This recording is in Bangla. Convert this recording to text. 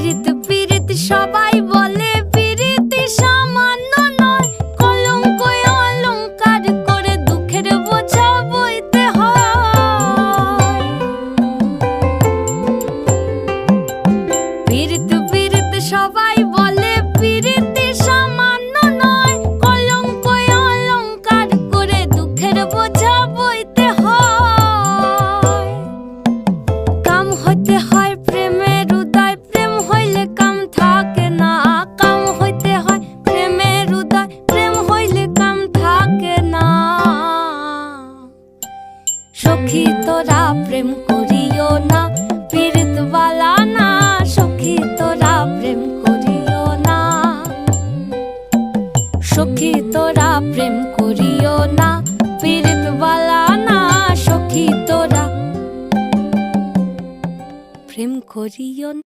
পীড়িত পীড়িত সবাই বলে পীড়িত সামান্য নয়, কলঙ্ক অলংকার করে দুঃখের বোঝা বইতে হয়। পীড়িত পীড়িত সবাই বলে পীড়িত সামান্য নয়, কলঙ্ক অলংকার করে দুঃখের বোঝা বইতে হয়। কাম হইতে হয় প্রেমের উদয়, প্রেম হইলে কাম থাকে না। কাম হইতে হয় প্রেমের উদয়, প্রেম হইলে কাম থাকে না। সখী তোরা প্রেম করিও না, পীড়িত বালা না। সখী তোরা প্রেম করিও না, সখী তোরা প্রেম করিও না, পীড়িত বালা না। সখী তোরা প্রেম করিও না।